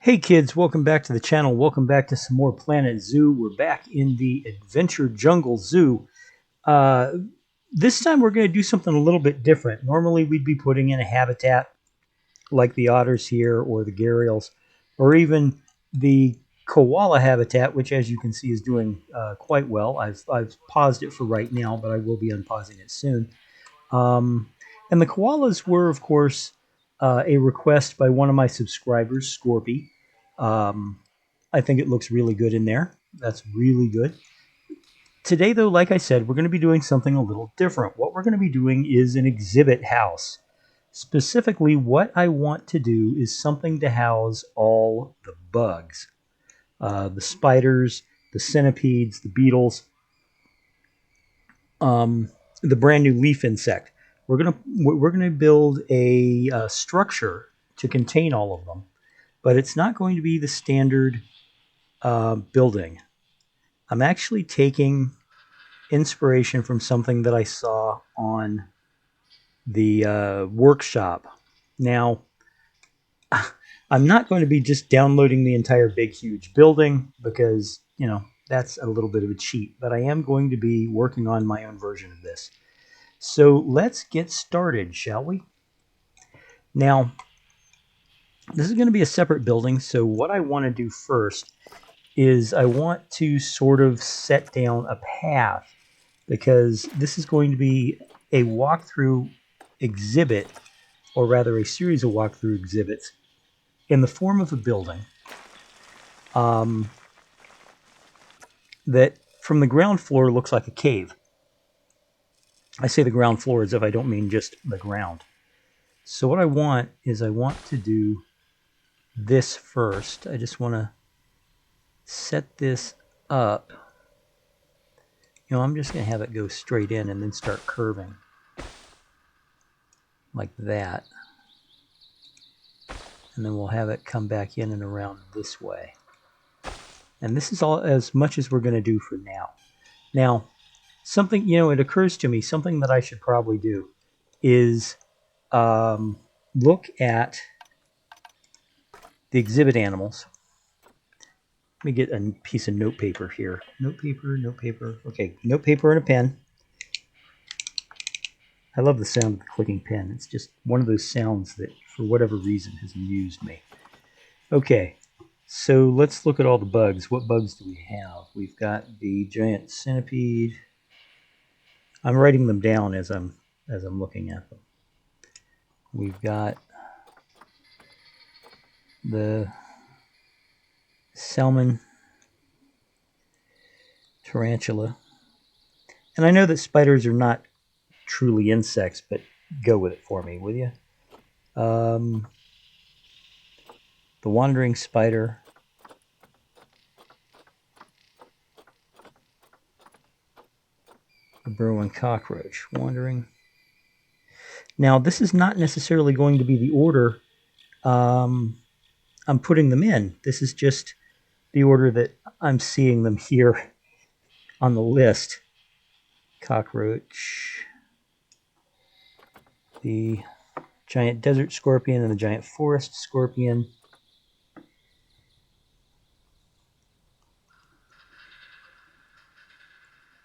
Hey kids, welcome back to the channel. Welcome back to some more Planet Zoo. We're back in the Adventure Jungle Zoo. This time we're going to do something a little bit different. Normally we'd be putting in a habitat like the otters here or the gharials or even the koala habitat, which as you can see is doing quite well. I've paused it for right now, but I will be unpausing it soon. And the koalas were, of course, a request by one of my subscribers, Scorpy. I think it looks really good in there. That's really good. Today, though, like I said, we're going to be doing something a little different. What we're going to be doing is an exhibit house. Specifically, what I want to do is something to house all the bugs. The spiders, the centipedes, the beetles, the brand new leaf insect. We're gonna build a structure to contain all of them, but it's not going to be the standard building. I'm actually taking inspiration from something that I saw on the workshop. Now, I'm not going to be just downloading the entire big, huge building because, that's a little bit of a cheat, but I am going to be working on my own version of this. So let's get started, shall we? Now, this is going to be a separate building, so what I want to do first is I want to sort of set down a path because this is going to be a walkthrough exhibit, or rather a series of walkthrough exhibits in the form of a building that from the ground floor looks like a cave. I say the ground floor as if I don't mean just the ground. So what I want is I want to do this first. I just want to set this up. I'm just going to have it go straight in and then start curving like that. And then we'll have it come back in and around this way. And this is all as much as we're going to do for now. Now, something, it occurs to me, something that I should probably do is look at the exhibit animals. Let me get a piece of note paper here. Note paper. Okay, note paper and a pen. I love the sound of the clicking pen. It's just one of those sounds that, for whatever reason, has amused me. Okay, so let's look at all the bugs. What bugs do we have? We've got the giant centipede. I'm writing them down as I'm looking at them. We've got the salmon tarantula. And I know that spiders are not truly insects, but go with it for me, will you? The wandering spider. The burrowing cockroach. Wandering. Now, this is not necessarily going to be the order I'm putting them in. This is just the order that I'm seeing them here on the list. Cockroach, the giant desert scorpion, and the giant forest scorpion.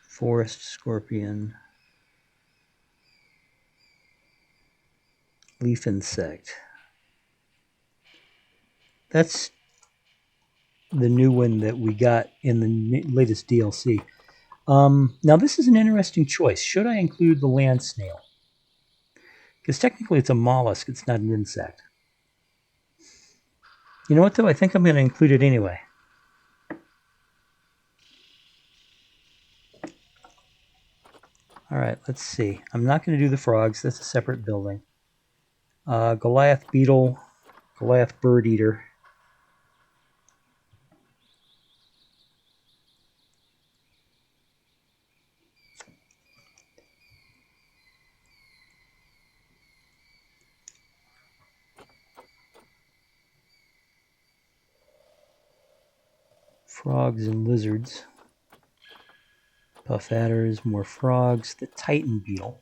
Forest scorpion. Leaf insect. That's the new one that we got in the latest DLC. Now, this is an interesting choice. Should I include the land snail? Because technically it's a mollusk. It's not an insect. You know what, though? I think I'm going to include it anyway. All right, let's see. I'm not going to do the frogs. That's a separate building. Goliath beetle, Goliath bird eater. Frogs and lizards. Puff adders, more frogs. The Titan beetle.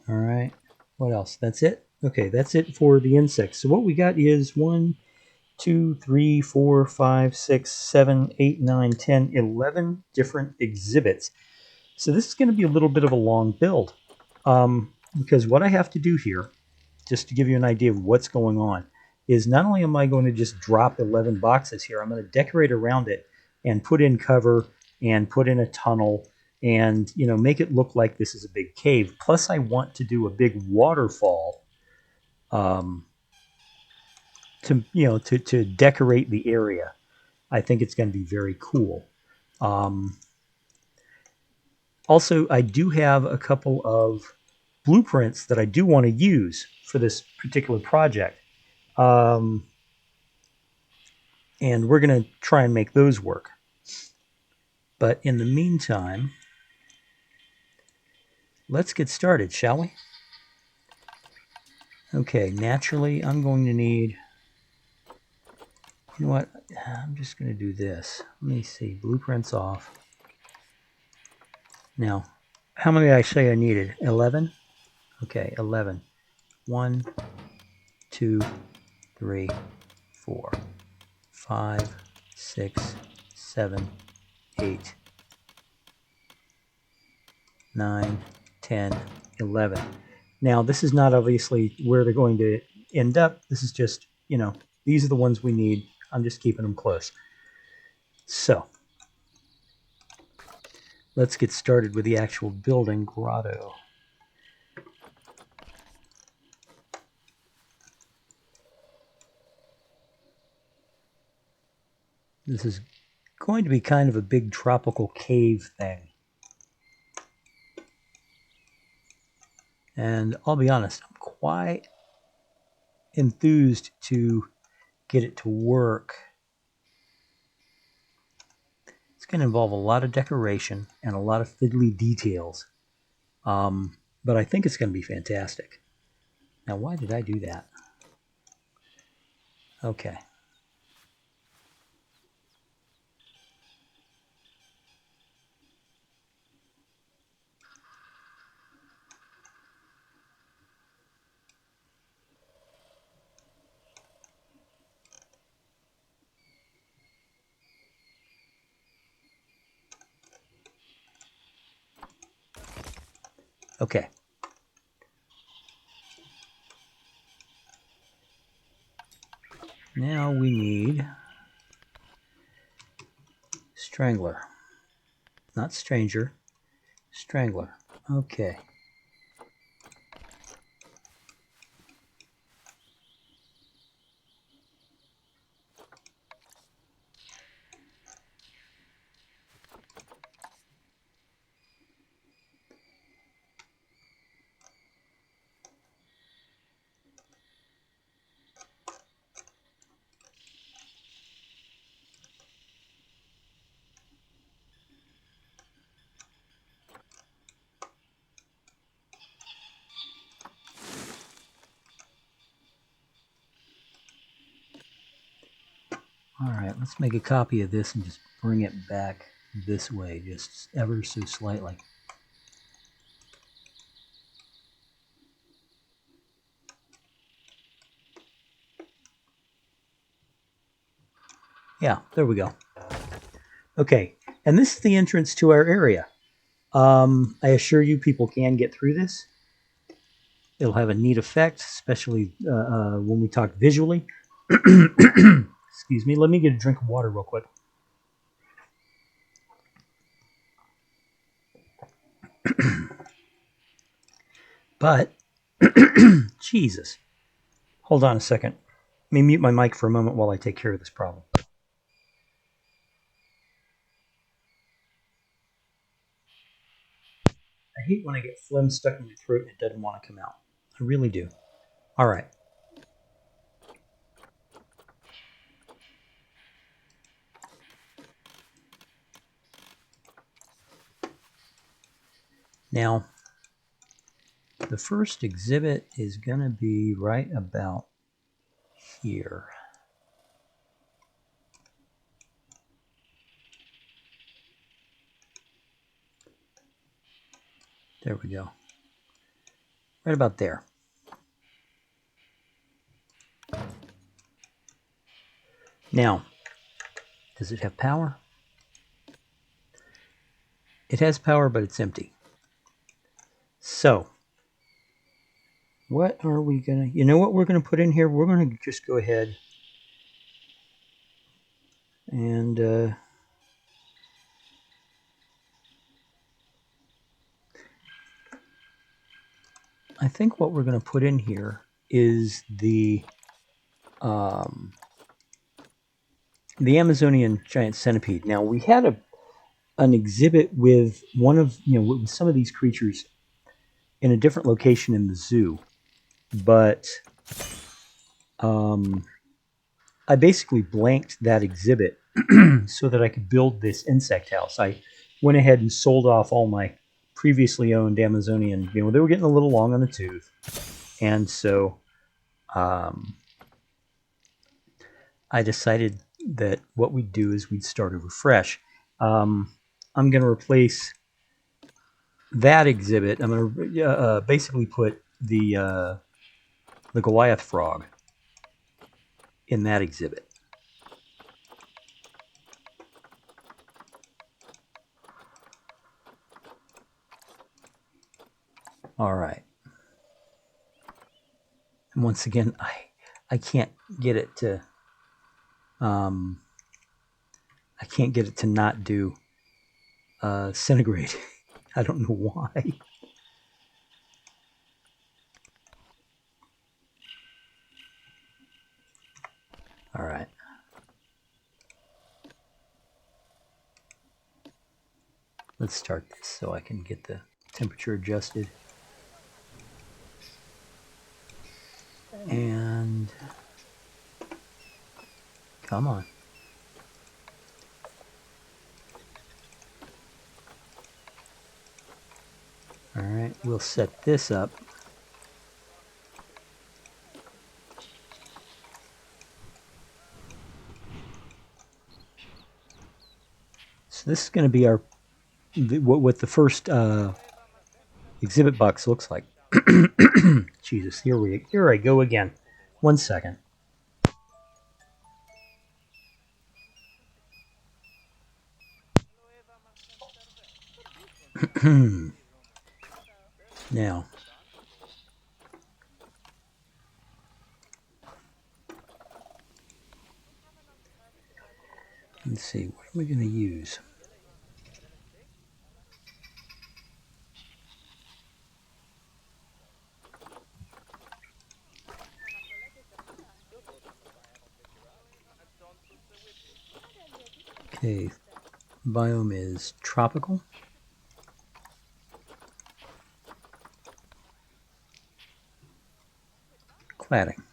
All right. What else? That's it? Okay, that's it for the insects. So what we got is 1, 2, 3, 4, 5, 6, 7, 8, 9, 10, 11 different exhibits. So this is going to be a little bit of a long build because what I have to do here, just to give you an idea of what's going on, is not only am I going to just drop 11 boxes here, I'm going to decorate around it and put in cover and put in a tunnel and, you know, make it look like this is a big cave. Plus, I want to do a big waterfall to decorate the area. I think it's going to be very cool. Also, I do have a couple of blueprints that I do want to use for this particular project. And we're going to try and make those work. But in the meantime, let's get started, shall we? Okay, naturally, I'm going to need... You know what? I'm just going to do this. Let me see. Blueprints off. Now, how many did I say I needed? 11? Okay, 11. 1, 2, 3, 4, 5, 6, 7, 8, 9, 10, 11. Now, this is not obviously where they're going to end up. This is just, you know, these are the ones we need. I'm just keeping them close. So, let's get started with the actual building grotto. This is going to be kind of a big tropical cave thing. And I'll be honest, I'm quite enthused to get it to work. It's going to involve a lot of decoration and a lot of fiddly details. But I think it's going to be fantastic. Now, why did I do that? Okay. Okay. Now we need Strangler. Not Stranger. Strangler. Okay. All right, let's make a copy of this and just bring it back this way, just ever so slightly. Yeah, there we go. Okay, and this is the entrance to our area. I assure you people can get through this. It'll have a neat effect, especially when we talk visually. Excuse me, let me get a drink of water real quick. But, Jesus. Hold on a second. Let me mute my mic for a moment while I take care of this problem. I hate when I get phlegm stuck in my throat and it doesn't want to come out. I really do. All right. Now, the first exhibit is going to be right about here. There we go. Right about there. Now, does it have power? It has power, but it's empty. So, what are we going to... You know what we're going to put in here? We're going to just go ahead and... I think what we're going to put in here is the Amazonian giant centipede. Now, we had an exhibit with one of, with some of these creatures in a different location in the zoo, but I basically blanked that exhibit so that I could build this insect house. I went ahead and sold off all my previously owned Amazonian. They were getting a little long on the tooth, and so I decided that what we'd do is we'd start over fresh. I'm going to replace that exhibit. I'm going to basically put the Goliath frog in that exhibit. All right. And once again, I can't get it to not do centigrade. I don't know why. All right. Let's start this so I can get the temperature adjusted. And come on. All right, we'll set this up. So this is going to be our what the first exhibit box looks like. Jesus, here I go again. 1 second. Now, let's see, what am I going to use? Okay, biome is tropical. Cladding.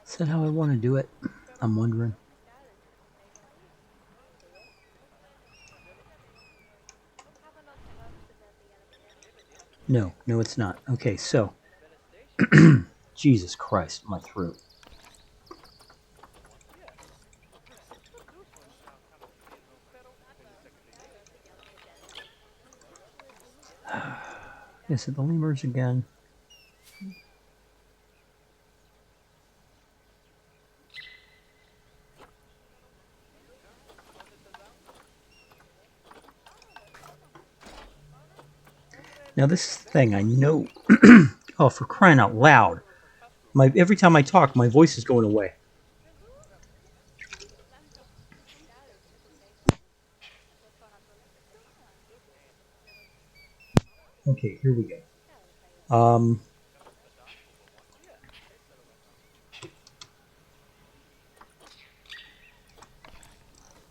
Is that how I want to do it? I'm wondering. No, it's not. Okay, so Jesus Christ, my throat. Is it the lemurs again? Now this is the thing, I know. Oh, for crying out loud. Every time I talk, my voice is going away. Okay, here we go.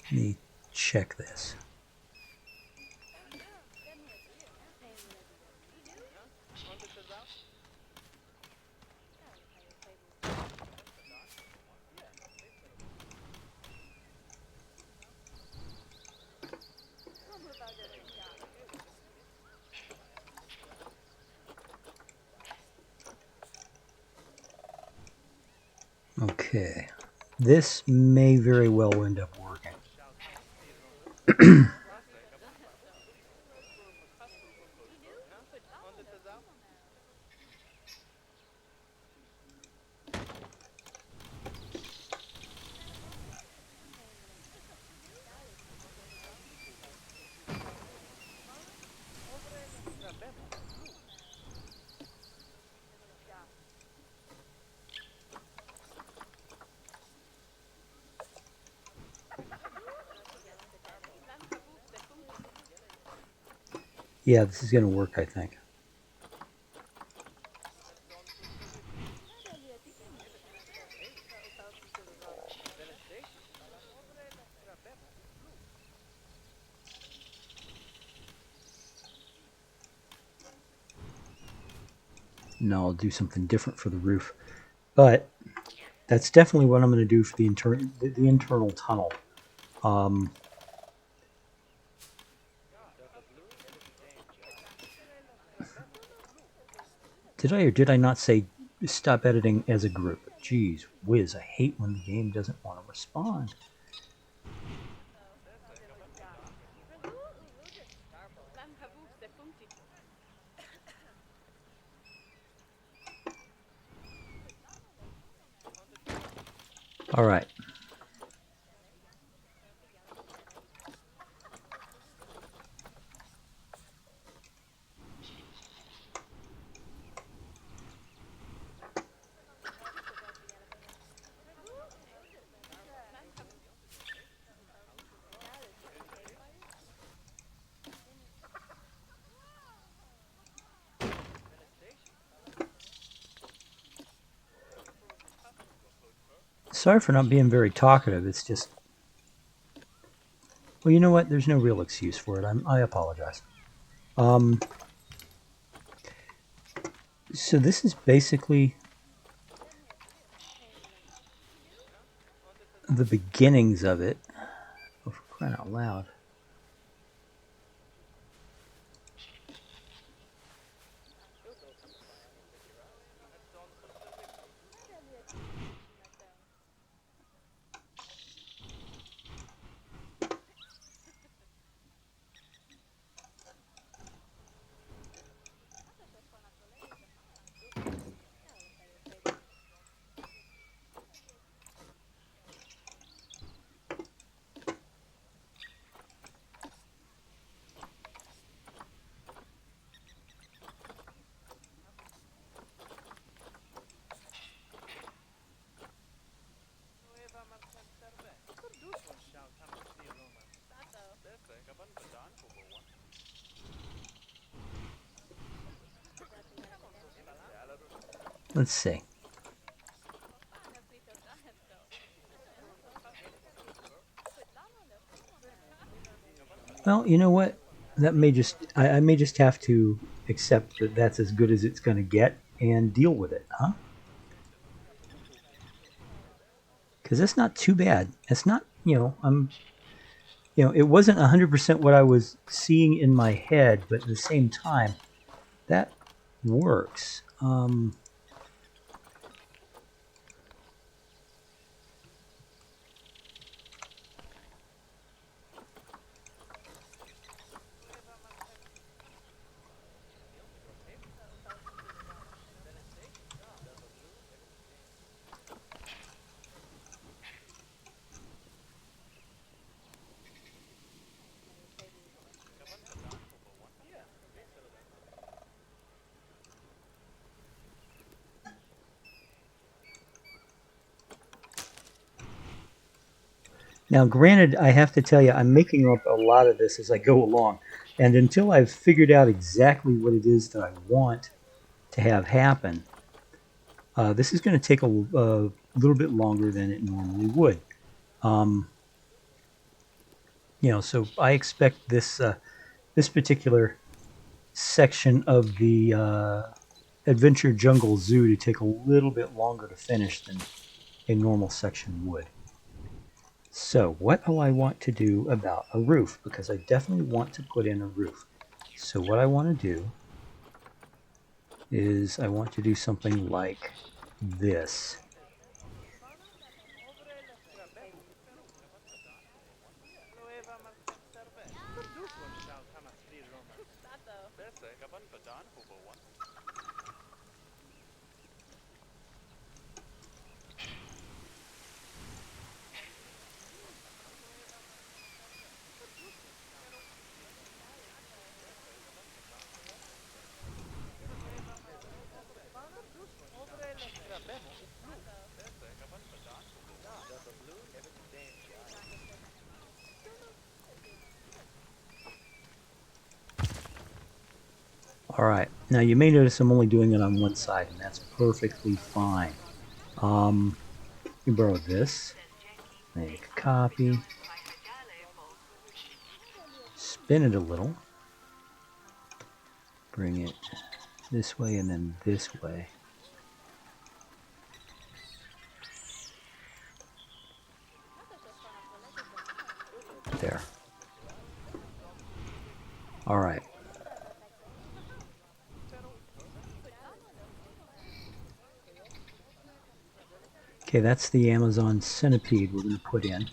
Let me check this. Okay, this may very well end up working. Yeah, this is going to work, I think. No, I'll do something different for the roof. But that's definitely what I'm going to do for the internal tunnel. Did I or did I not say stop editing as a group? Jeez whiz, I hate when the game doesn't want to respond. All right. Sorry for not being very talkative. It's just, well, you know what? There's no real excuse for it. I apologize. So this is basically the beginnings of it. Oh, for crying out loud. Let's see. Well, you know what? That may just I may just have to accept that that's as good as it's going to get and deal with it, huh? Because that's not too bad. It's not, it wasn't 100% what I was seeing in my head, but at the same time, that works. Now, granted, I have to tell you, I'm making up a lot of this as I go along. And until I've figured out exactly what it is that I want to have happen, this is going to take a little bit longer than it normally would. So I expect this this particular section of the Adventure Jungle Zoo to take a little bit longer to finish than a normal section would. So what do I want to do about a roof? Because I definitely want to put in a roof. So what I want to do is I want to do something like this. Alright, now you may notice I'm only doing it on one side, and that's perfectly fine. You borrow this, make a copy, spin it a little, bring it this way and then this way. There. Alright. Okay, that's the Amazon centipede we're going to put in.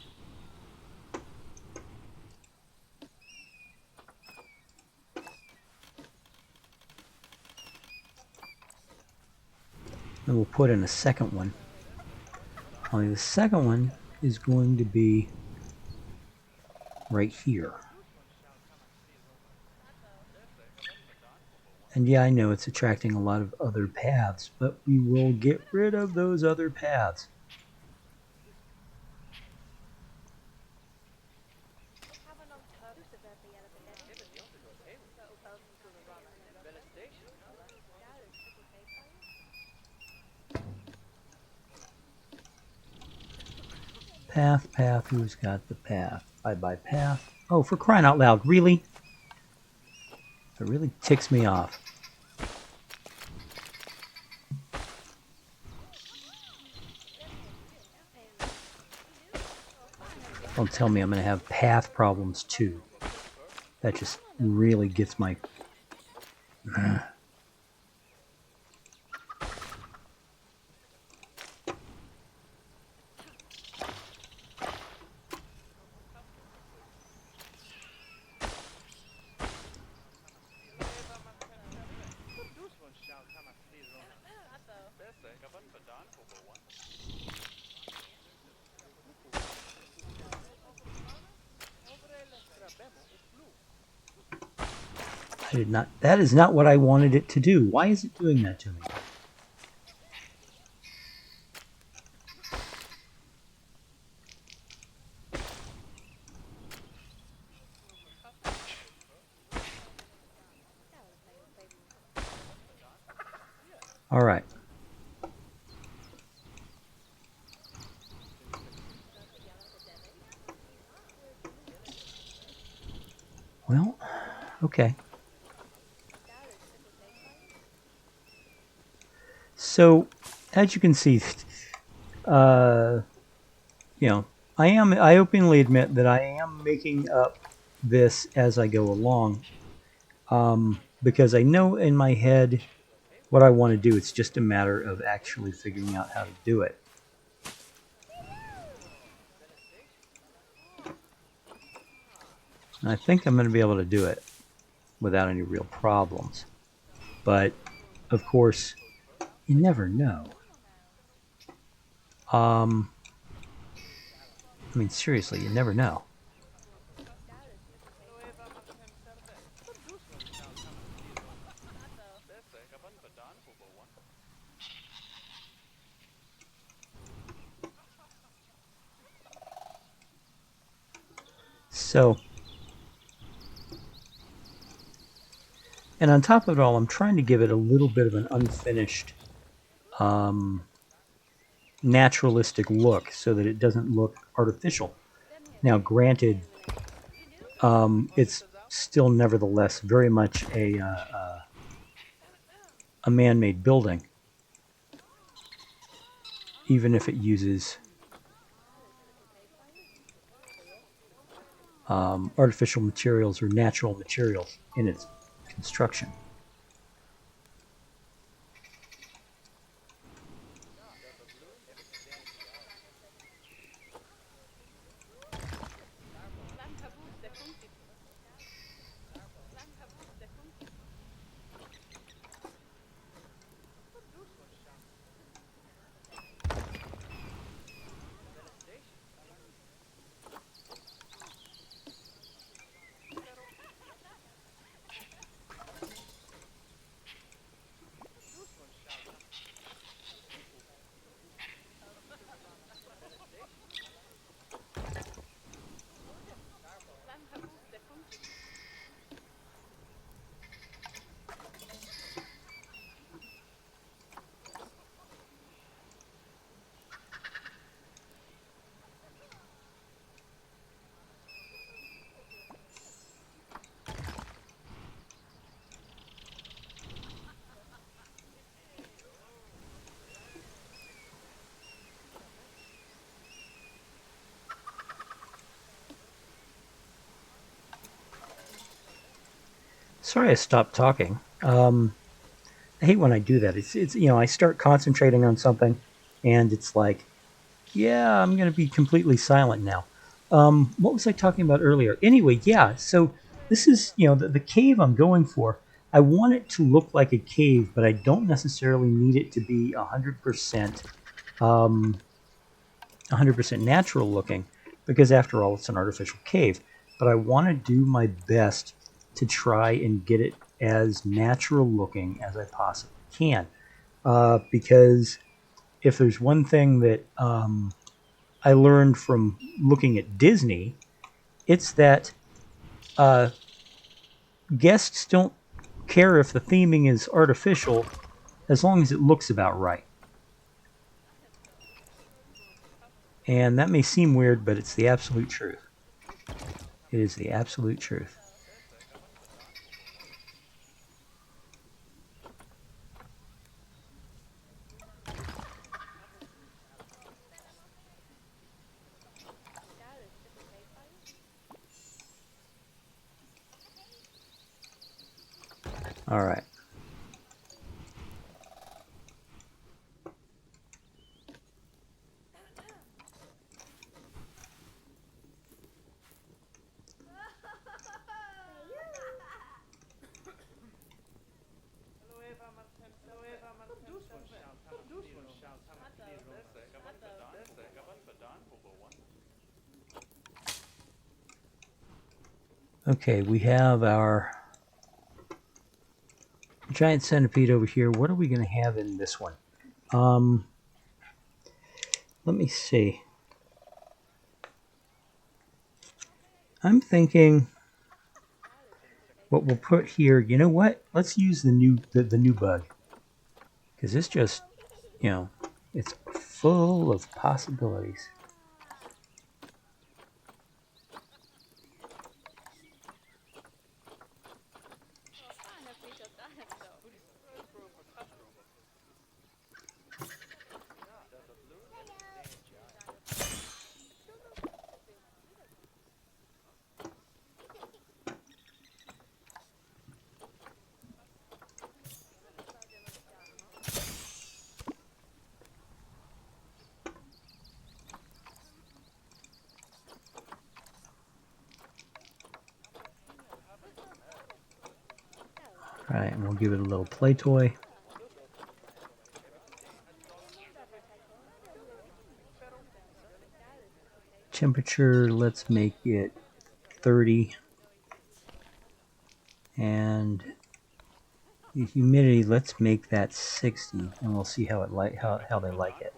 Then we'll put in a second one. Only the second one is going to be right here. And yeah, I know it's attracting a lot of other paths, but we will get rid of those other paths. Path, path, who's got the path? Bye-bye path. Oh, for crying out loud, really? It really ticks me off. Don't tell me I'm going to have path problems too. That just really gets my... That is not what I wanted it to do. Why is it doing that to me? All right. Well, okay. So, as you can see, you know, I openly admit that I am making up this as I go along, because I know in my head what I want to do. It's just a matter of actually figuring out how to do it. And I think I'm going to be able to do it without any real problems. But, of course, you never know. I mean, seriously, you never know. So, and on top of it all, I'm trying to give it a little bit of an unfinished, naturalistic look so that it doesn't look artificial. Now, granted, it's still nevertheless very much a man-made building, even if it uses artificial materials or natural materials in its construction. Sorry I stopped talking. I hate when I do that. It's I start concentrating on something, and it's like, yeah, I'm going to be completely silent now. What was I talking about earlier? Anyway, yeah. So this is the cave I'm going for. I want it to look like a cave, but I don't necessarily need it to be 100%. 100% natural looking, because after all, it's an artificial cave. But I want to do my best to try and get it as natural looking as I possibly can. Because if there's one thing that I learned from looking at Disney, it's that uh, guests don't care if the theming is artificial as long as it looks about right. And that may seem weird, but it's the absolute truth. It is the absolute truth. All right. Okay, we have our giant centipede over here. What are we going to have in this one? Let me see. I'm thinking what we'll put here. You know what? Let's use the new bug, because it's just it's full of possibilities. All right, and we'll give it a little play toy. Temperature, let's make it 30. And the humidity, let's make that 60, and we'll see how they like it.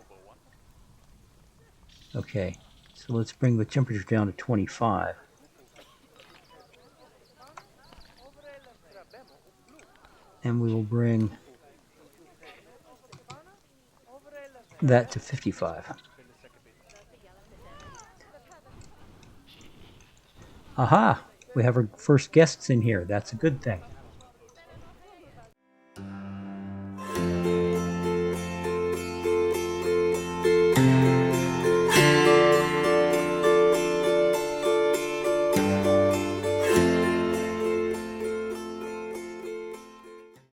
Okay, so let's bring the temperature down to 25. And we will bring that to 55. Aha! We have our first guests in here. That's a good thing.